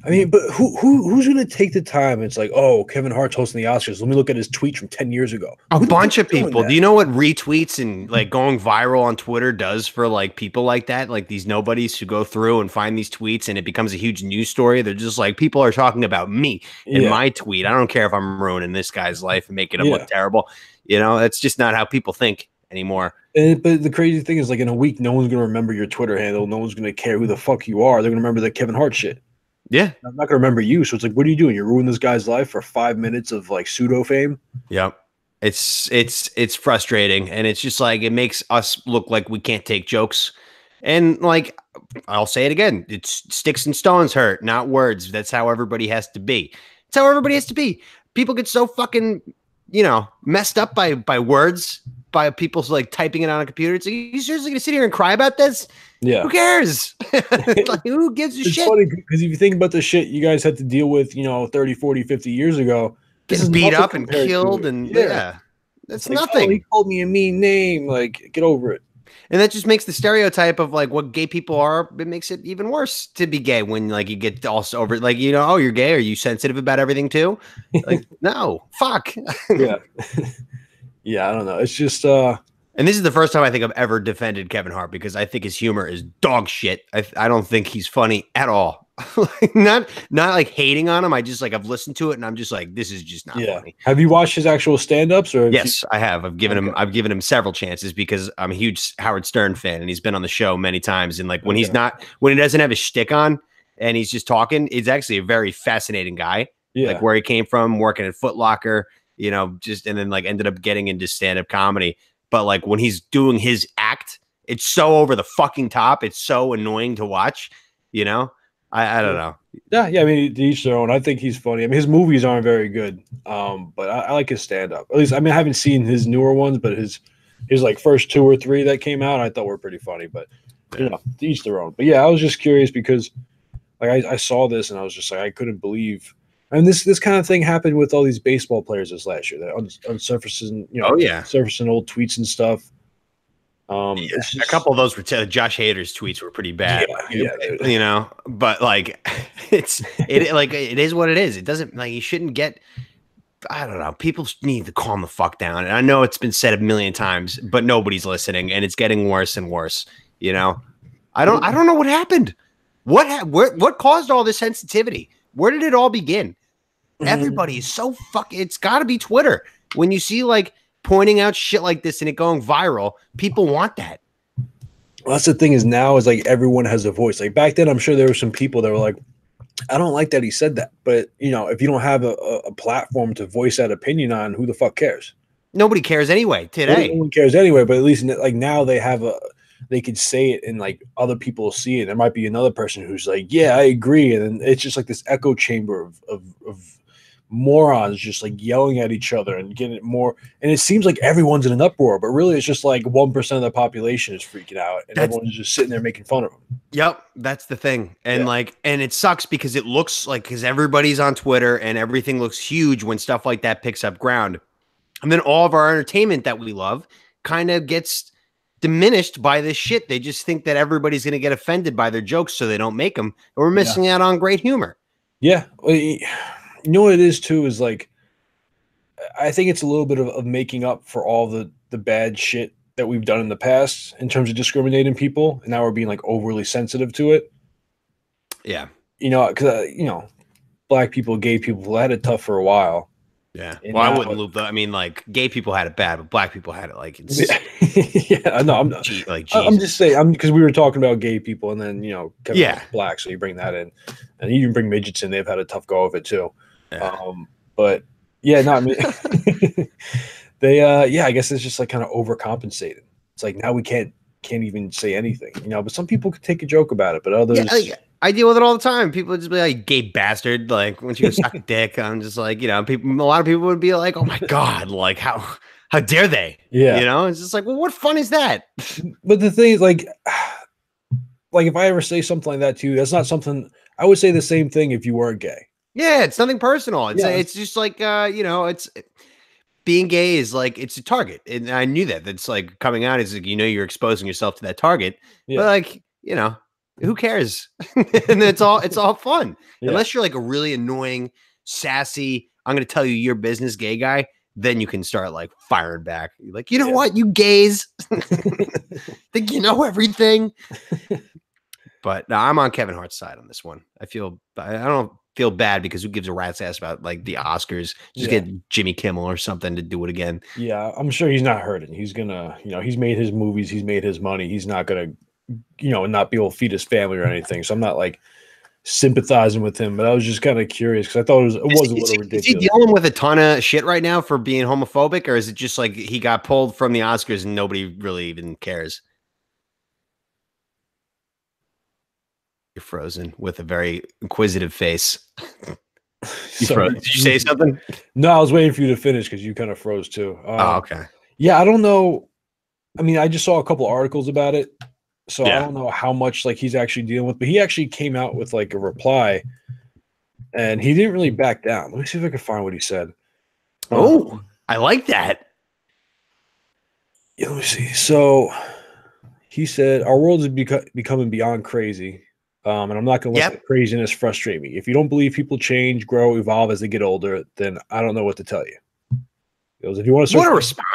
I mean, but who's going to take the time? It's like, oh, Kevin Hart's hosting the Oscars. Let me look at his tweets from 10 years ago. A bunch of people. Do you know what retweets and like going viral on Twitter does for like people like that? Like these nobodies who go through and find these tweets and it becomes a huge news story. They're just like, people are talking about me in my tweet. I don't care if I'm ruining this guy's life and making him look terrible. That's just not how people think anymore. But the crazy thing is like in a week, no one's going to remember your Twitter handle. No one's going to care who the fuck you are. They're going to remember the Kevin Hart shit. Yeah. I'm not going to remember you. So it's like, what are you doing? You're ruining this guy's life for 5 minutes of like pseudo fame. Yep. It's frustrating. And it's just like, it makes us look like we can't take jokes. And like, I'll say it again. It's sticks and stones hurt, not words. That's how everybody has to be. It's how everybody has to be. people get so fucking, messed up by words, by people's like typing it on a computer. It's like, you seriously gonna sit here and cry about this? Yeah. Who cares? Like, who gives a it's shit? Funny because if you think about the shit you guys had to deal with, 30, 40, 50 years ago, getting beat up and killed and that's like, nothing. He called me a mean name. Like, get over it. And that just makes the stereotype of like what gay people are. It makes it even worse to be gay when like you get also over like, oh, you're gay. Are you sensitive about everything too? Like, no, fuck. Yeah. Yeah. I don't know. It's just, and this is the first time I think I've ever defended Kevin Hart because I think his humor is dog shit. I don't think he's funny at all. not like hating on him. I just like I've listened to it and I'm just like, this is just not funny. Have you watched his actual stand-ups? Or yes, I have. I've given him several chances because I'm a huge Howard Stern fan and he's been on the show many times. And like when he doesn't have his shtick on and he's just talking, he's actually a very fascinating guy. Yeah. Like where he came from, working at Foot Locker, and then like ended up getting into stand-up comedy. But like when he's doing his act, it's so over the fucking top. It's so annoying to watch, I don't know. Yeah. I mean, to each their own. I think he's funny. I mean, his movies aren't very good, but I like his stand-up. At least, I mean, I haven't seen his newer ones, but his like first 2 or 3 that came out, I thought were pretty funny. But to each their own. But yeah, I was just curious because like I saw this and I was just like I couldn't believe. And this kind of thing happened with all these baseball players this last year. That on surfacing, surfacing old tweets and stuff. Just, a couple of those were Josh Hader's tweets were pretty bad. But like it is what it is. It doesn't like you shouldn't get. I don't know. People need to calm the fuck down. And I know it's been said a million times, but nobody's listening, and it's getting worse and worse. I don't know what happened. What caused all this sensitivity? Where did it all begin? Everybody is so fucking. It's got to be Twitter. When you see like pointing out shit like this and it going viral, people want that. Well, that's the thing is now is like everyone has a voice. Like back then, I'm sure there were some people that were like, I don't like that he said that. But, if you don't have a platform to voice that opinion on, who the fuck cares? Nobody cares anyway today. No one cares anyway. But at least like now they have they could say it and like other people see it. There might be another person who's like, yeah, I agree. And it's just like this echo chamber of morons just like yelling at each other and getting it more. And it seems like everyone's in an uproar, but really it's just like 1% of the population is freaking out and everyone's just sitting there making fun of them. Yep. That's the thing. And and it sucks because it looks like, because everybody's on Twitter and everything looks huge when stuff like that picks up ground. And then all of our entertainment that we love kind of gets diminished by this shit. They just think that everybody's going to get offended by their jokes, so they don't make them. And we're missing out on great humor. Yeah. You know what it is too is like, I think it's a little bit of making up for all the bad shit that we've done in the past in terms of discriminating people. And now we're being like overly sensitive to it. Yeah. Because, black people, gay people had it tough for a while. Yeah. And well, I wouldn't loop that. I mean, like gay people had it bad, but black people had it like it's no, I'm not. I'm just saying, because we were talking about gay people, and then Kevin black, so you bring that in, and you even bring midgets in. They've had a tough go of it too. Yeah. But yeah, no, I mean, they I guess it's just like kind of overcompensated. It's like now we can't even say anything, But some people could take a joke about it, but others. Yeah, I deal with it all the time. People just be like, "Gay bastard!" Like when you go suck a dick, I'm just like, a lot of people would be like, "Oh my god!" Like how dare they? Yeah, it's just like, well, what fun is that? But the thing is, like if I ever say something like that to you, that's not something I would say the same thing if you weren't gay. Yeah, it's nothing personal. It's just like it's being gay is like it's a target, and I knew that. That's like coming out is like you're exposing yourself to that target, but like who cares? And it's all fun. Unless you're like a really annoying, sassy, I'm going to tell you your business gay guy, then you can start like firing back. You're like, what, you gays think you know everything. But no, I'm on Kevin Hart's side on this one. I don't feel bad because who gives a rat's ass about like the Oscars? Just get Jimmy Kimmel or something to do it again. Yeah, I'm sure he's not hurting. He's gonna, he's made his movies, he's made his money. He's not gonna not be able to feed his family or anything. So I'm not like sympathizing with him, but I was just kind of curious because I thought it was a little ridiculous. Is he dealing with a ton of shit right now for being homophobic, or is it just like he got pulled from the Oscars and nobody really even cares? You're frozen with a very inquisitive face. Did you say something? No, I was waiting for you to finish because you kind of froze too. Oh, okay. Yeah, I don't know. I mean, I just saw a couple articles about it, so I don't know how much like he's actually dealing with. But he actually came out with like a reply, and he didn't really back down. Let me see if I can find what he said. Oh, I like that. Yeah, let me see. So he said, "Our world is becoming beyond crazy, and I'm not going to let the craziness frustrate me. If you don't believe people change, grow, evolve as they get older, then I don't know what to tell you." He goes, "If you want to what a response.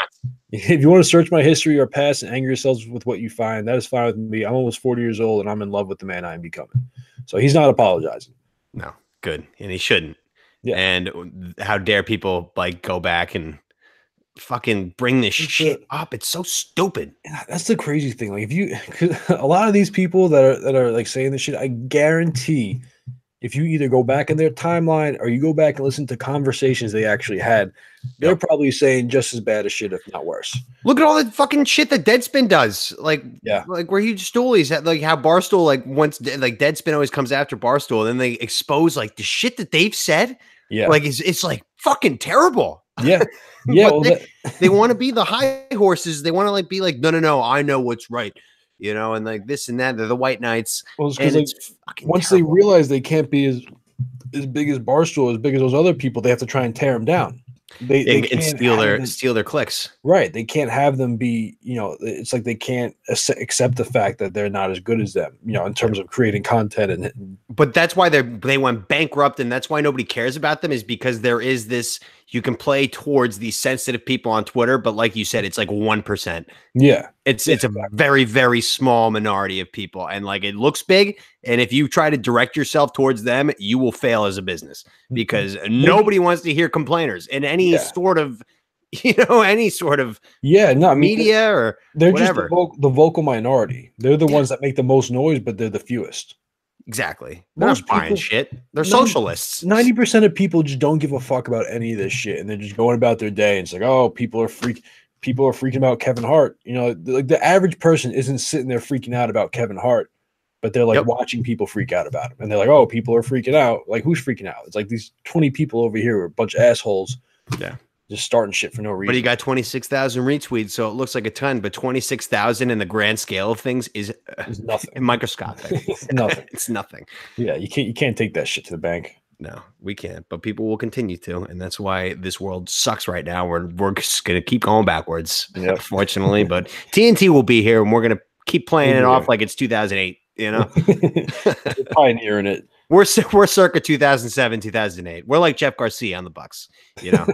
If you want to search my history or past and anger yourselves with what you find, that is fine with me. I'm almost 40 years old, and I'm in love with the man I am becoming." So he's not apologizing. No, good, and he shouldn't. Yeah. And how dare people like go back and fucking bring this shit up? It's so stupid. That's the crazy thing. Like, cause a lot of these people that are like saying this shit, I guarantee if you either go back in their timeline or you go back and listen to conversations they actually had, they're probably saying just as bad as shit, if not worse. Look at all the fucking shit that Deadspin does. Like where huge stoolies, like how Barstool, like once like Deadspin always comes after Barstool, and then they expose like the shit that they've said. Yeah, like it's like fucking terrible. Yeah, yeah. Well, they want to be the high horses. They want to like be like, no, I know what's right. You know, and like this and that. They're the white knights. Well, it's because like, once they realize they can't be as big as Barstool, as big as those other people, they have to try and tear them down. They can steal their clicks. Right. They can't have them be, you know, it's like they can't accept the fact that they're not as good as them, you know, in terms of creating content. But that's why they went bankrupt, and that's why nobody cares about them, is because there is this, you can play towards these sensitive people on Twitter, but like you said, it's like 1%. Yeah. It's a very, very small minority of people, and like it looks big. And if you try to direct yourself towards them, you will fail as a business, because nobody wants to hear complainers in any sort of, you know, any sort of media or they're whatever. Just the vocal minority. They're the ones that make the most noise, but they're the fewest. Exactly. They're not buying shit. They're socialists. 90% of people just don't give a fuck about any of this shit, and they're just going about their day. And it's like, oh, people are freaking about Kevin Hart. You know, like the average person isn't sitting there freaking out about Kevin Hart, but they're like watching people freak out about him. And they're like, oh, people are freaking out. Like, who's freaking out? It's like these 20 people over here are a bunch of assholes. Yeah. Just starting shit for no reason. But he got 26,000 retweets, so it looks like a ton. But 26,000 in the grand scale of things is nothing. Microscopic. It's nothing. It's nothing. Yeah, you can't take that shit to the bank. No, we can't. But people will continue to, and that's why this world sucks right now. We're just gonna keep going backwards, unfortunately. But TNT will be here, and we're gonna keep playing it off like it's 2008. You know, pioneering it. We're circa 2007, 2008. We're like Jeff Garcia on the Bucks, you know,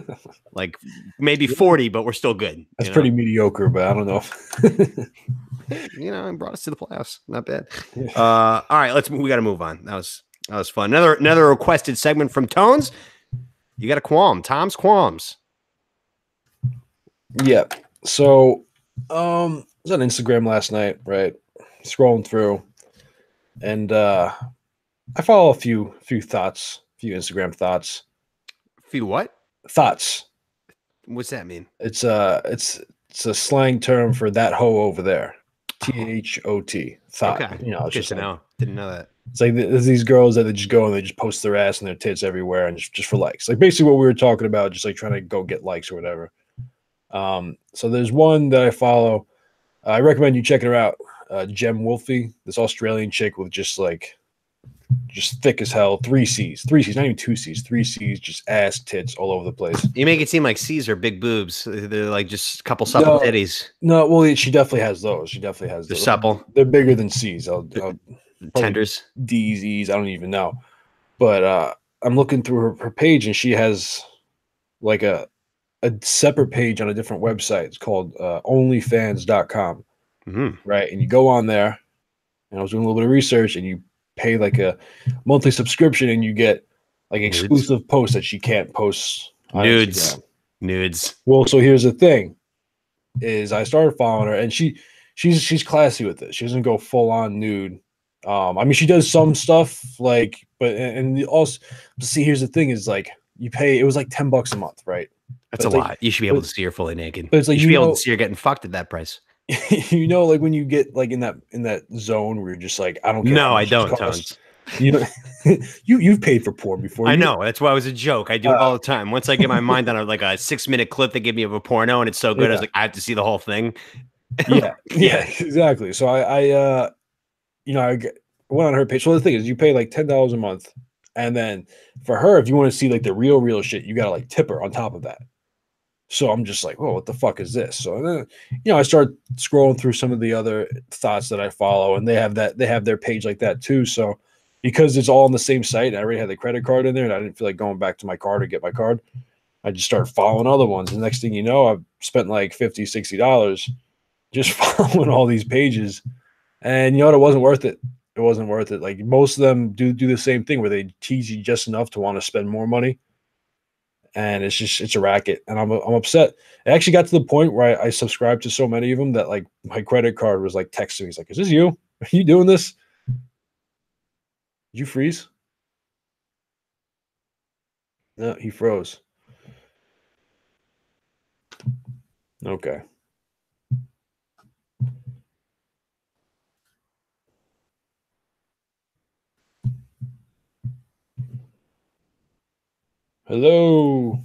like maybe 40, but we're still good. That's pretty mediocre, but I don't know. You know, and brought us to the playoffs. Not bad. All right, we got to move on. That was fun. Another requested segment from Tones. You got a qualm, Tom's qualms. Yeah. So, I was on Instagram last night, right? Scrolling through, and I follow a few thoughts, Instagram thoughts. Few what? Thoughts. What's that mean? It's a slang term for that hoe over there. THOT. Thought. Okay. You know, it's just to know. Didn't know that. It's like there's these girls that they just go and they just post their ass and their tits everywhere and just for likes. Like basically what we were talking about, just like trying to go get likes or whatever. So there's one that I follow. I recommend you checking her out. Gem Wolfe, this Australian chick with just thick as hell, 3 C's, not even 2 C's, 3 C's, just ass tits all over the place. You make it seem like C's are big boobs. They're like just a couple supple titties. No, well, she definitely has those. They're supple. They're bigger than C's. Tenders. D's, E's, I don't even know. But I'm looking through her page, and she has like a separate page on a different website. It's called onlyfans.com. Mm-hmm. Right. And you go on there, and I was doing a little bit of research, and you pay like a monthly subscription, and you get like exclusive posts that she can't post on nudes. Well, so here's the thing: is I started following her, and she's classy with it. She doesn't go full on nude. I mean, she does some stuff like, but and also, see, here's the thing: is like you pay. It was like $10 a month, right? That's a lot. You should be able to see her fully naked. But it's like you should be able to see her getting fucked at that price. You know, like when you get like in that zone where you're just like, I don't care. No, I don't. Tones. You know, you've paid for porn before. I know, that's why it was a joke. I do it all the time. Once I get my mind on like a 6-minute clip they give me of a porno and it's so good, I was like, I have to see the whole thing. Yeah, exactly. So I went on her page. So the thing is, you pay like $10 a month, and then for her, if you want to see like the real shit, you gotta like tip her on top of that. So I'm just like, oh, what the fuck is this? So then, I start scrolling through some of the other thoughts that I follow, and they have their page like that too. So because it's all on the same site, and I already had the credit card in there, and I didn't feel like going back to my card to get my card. I just started following other ones. And next thing you know, I've spent like $50-$60 just following all these pages. And you know what? It wasn't worth it. It wasn't worth it. Like most of them do the same thing where they tease you just enough to want to spend more money. And it's a racket. And I'm upset. It actually got to the point where I subscribed to so many of them that like my credit card was like texting me. He's like, is this you? Are you doing this? Did you freeze? No, he froze. Okay. Hello.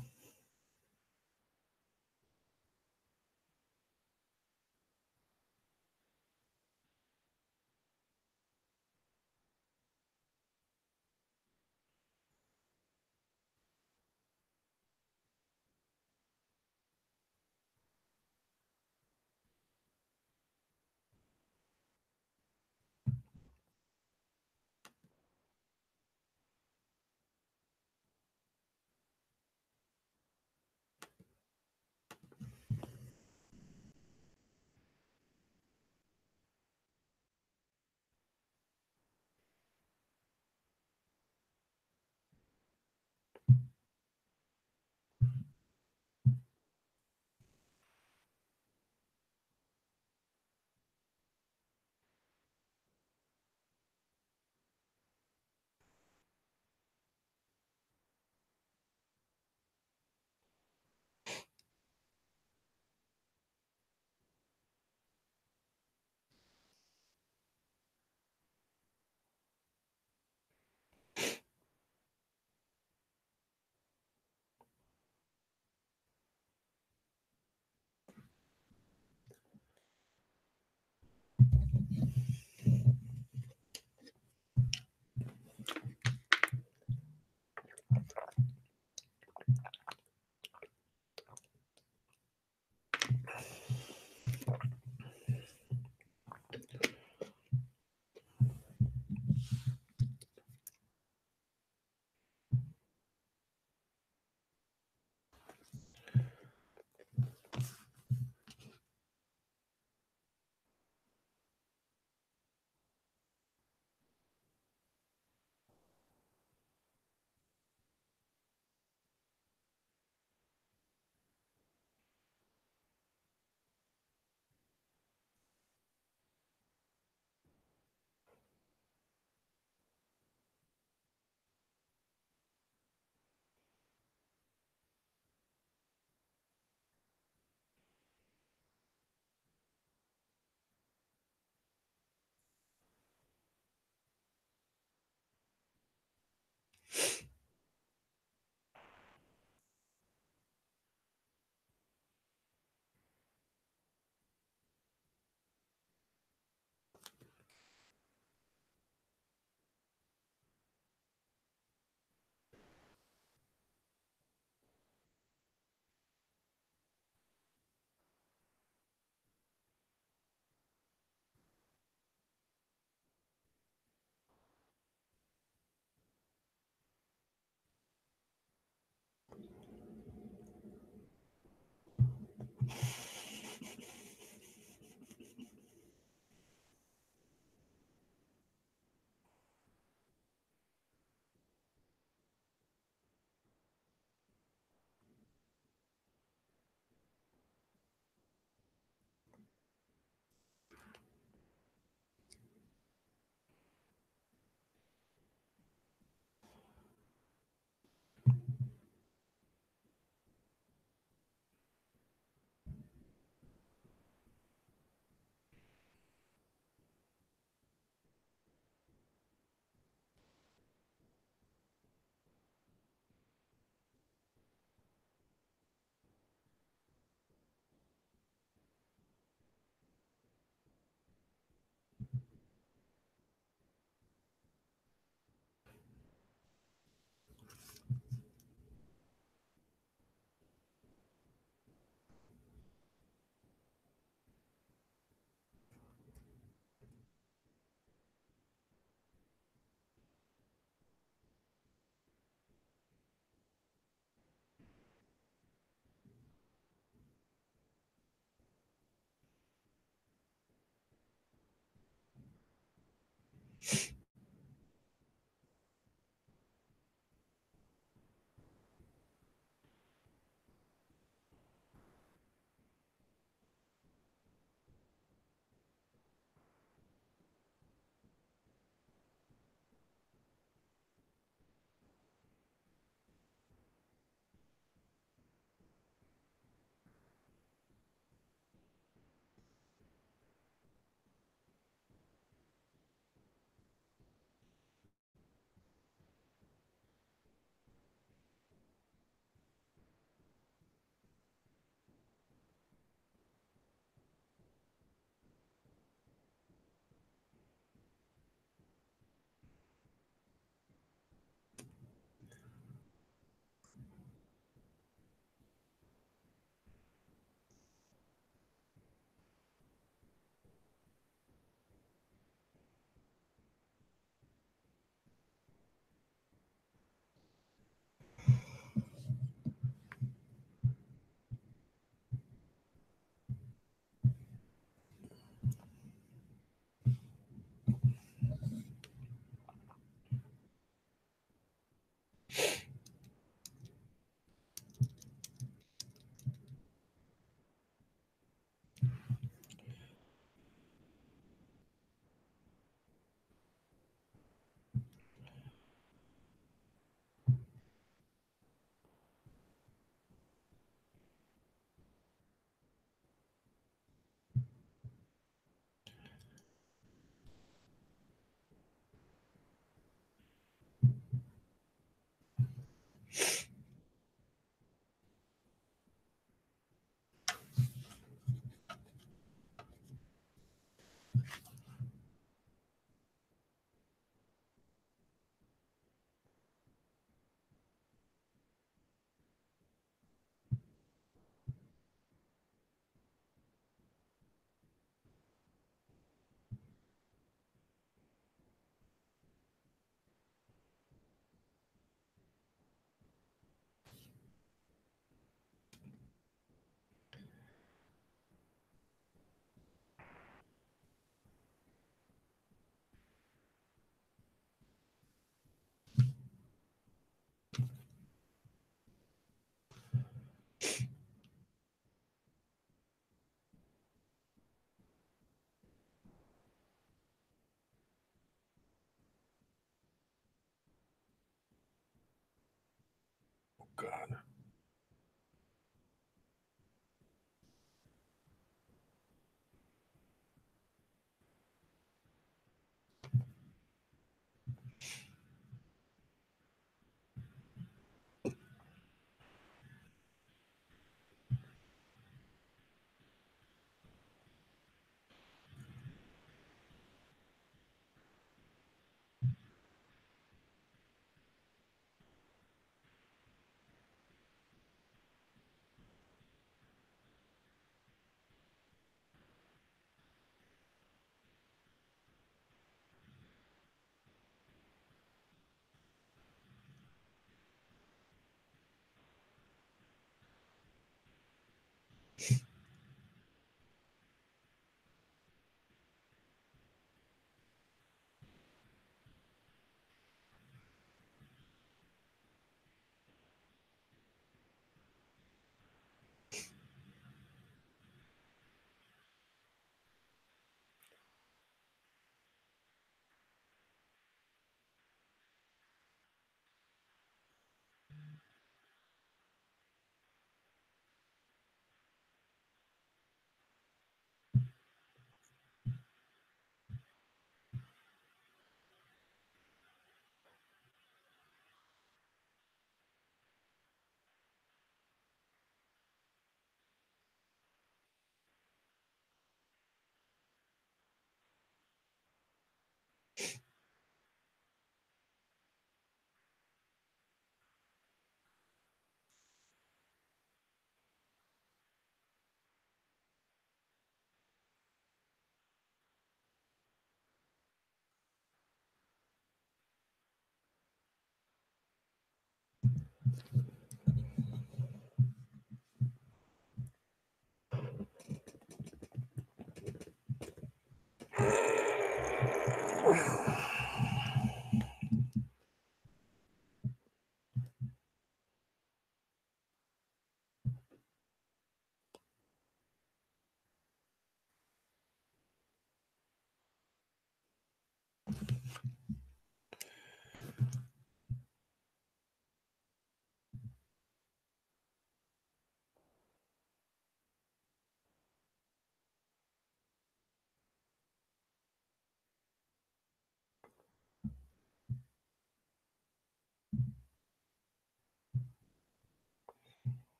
God.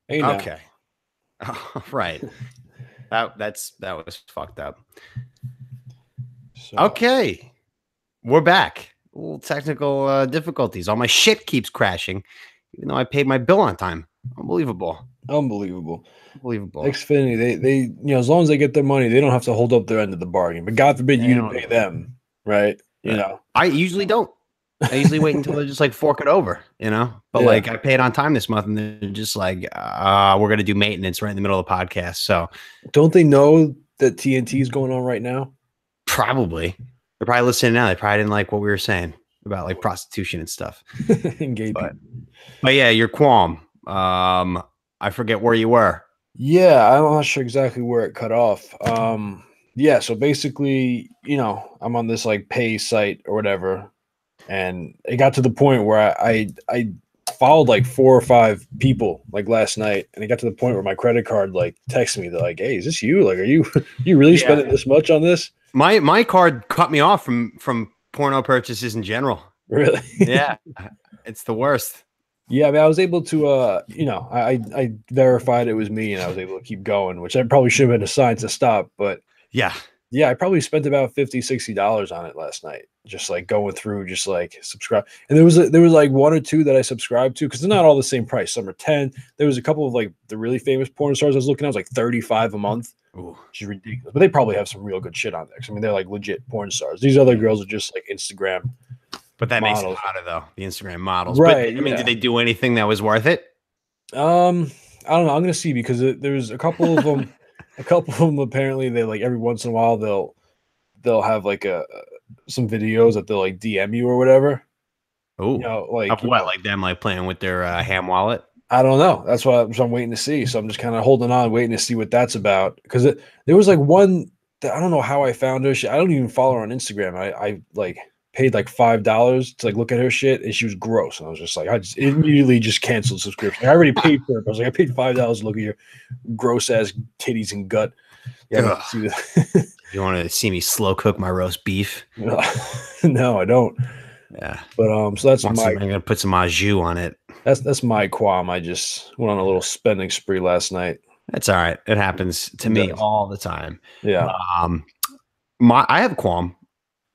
Hey, now. Okay. Right. that was fucked up. So. Okay. We're back. A little technical difficulties. All my shit keeps crashing, even though I paid my bill on time. Unbelievable. Unbelievable. Xfinity, they as long as they get their money, they don't have to hold up their end of the bargain. But God forbid you don't pay them, right? I usually don't. I usually wait until they just like fork it over, But like I paid on time this month, and they're just like, we're gonna do maintenance right in the middle of the podcast. So don't they know that TNT is going on right now? Probably. They're probably listening now. They probably didn't like what we were saying about like prostitution and stuff. But yeah, your qualm. I forget where you were. Yeah, I'm not sure exactly where it cut off. Yeah, so basically, I'm on this like pay site or whatever, and it got to the point where I followed like 4 or 5 people like last night, and it got to the point where my credit card like texted me. They're like, "Hey, is this you? Like, are you really spending this much on this?" My card cut me off from porno purchases in general. Really? Yeah, it's the worst. Yeah, I mean, I was able to, I verified it was me, and I was able to keep going, which I probably should have been a sign to stop. But yeah, Yeah, I probably spent about $50, $60 on it last night. Just like going through, just like subscribe. And there was like one or two that I subscribed to because they're not all the same price. Some are 10. There was a couple of like the really famous porn stars I was looking at, was like 35 a month. Ooh. Which is ridiculous. But they probably have some real good shit on there. I mean, they're like legit porn stars. These other girls are just like Instagram. But that models. makes it hotter though, the Instagram models. Right. But I mean, did they do anything that was worth it? I don't know. I'm gonna see because there's a couple of them. A couple of them apparently they like every once in a while they'll have like some videos that they'll like DM you or whatever. Oh, like of what? Like them like playing with their ham wallet? I don't know. That's what I'm waiting to see. So I'm just kind of holding on, waiting to see what that's about. Because there was like one that I don't know how I found her. I don't even follow her on Instagram. I like paid like $5 to like look at her shit, and she was gross. And I was just like, I just immediately just canceled subscription. I already paid for it. I was like, I paid $5 to look at your gross ass titties and gut. Yeah, see you want to see me slow cook my roast beef? No, I don't. Yeah, but so that's I'm gonna put some au jus on it. That's my qualm. I just went on a little spending spree last night. That's all right. It happens to me all the time. Yeah. I have a qualm.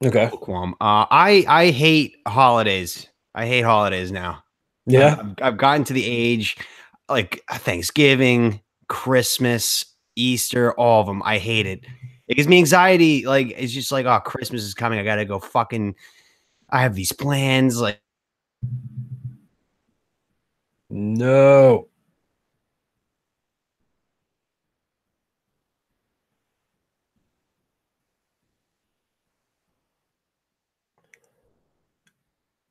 Okay. Qualm. I hate holidays. I hate holidays now. Yeah. I've gotten to the age like Thanksgiving, Christmas, Easter, all of them. I hate it. It gives me anxiety. Like it's just like, oh, Christmas is coming. I gotta go I have these plans. Like no.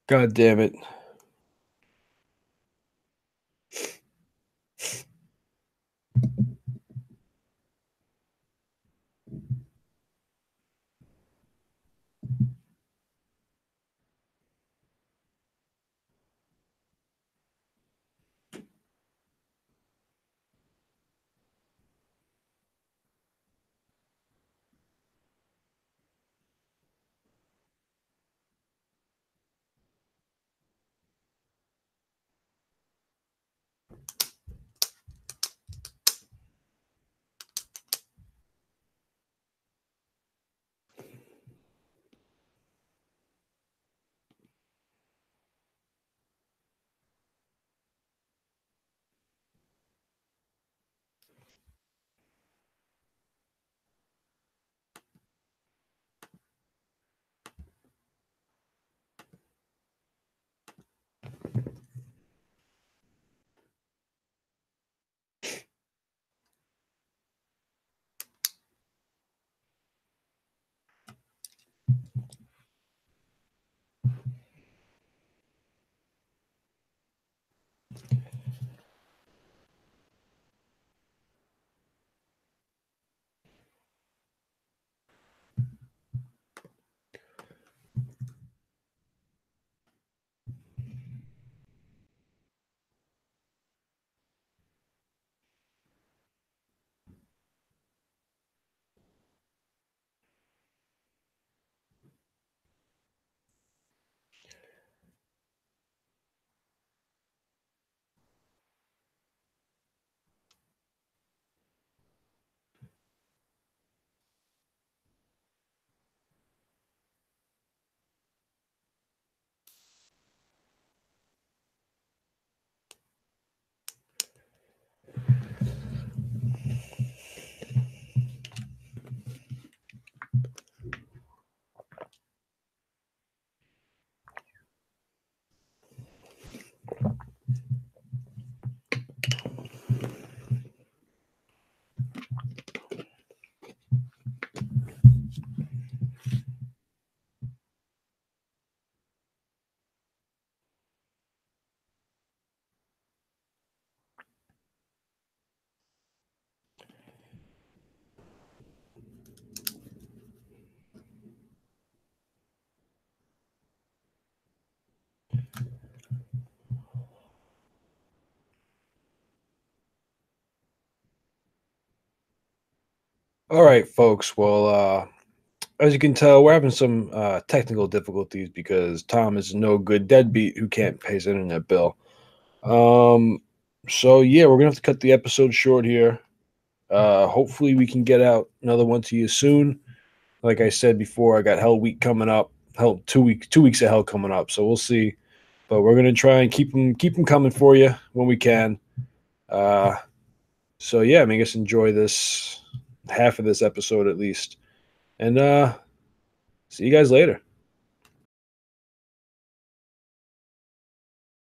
God damn it. All right, folks. Well, as you can tell, we're having some technical difficulties because Tom is no good deadbeat who can't pay his internet bill. So yeah, we're gonna have to cut the episode short here. Hopefully we can get out another one to you soon. like I said before, I got Hell Week coming up. Hell 2 weeks of Hell coming up. So we'll see. But we're gonna try and keep them coming for you when we can. So yeah, I mean, I guess enjoy this half of this episode at least, and see you guys later.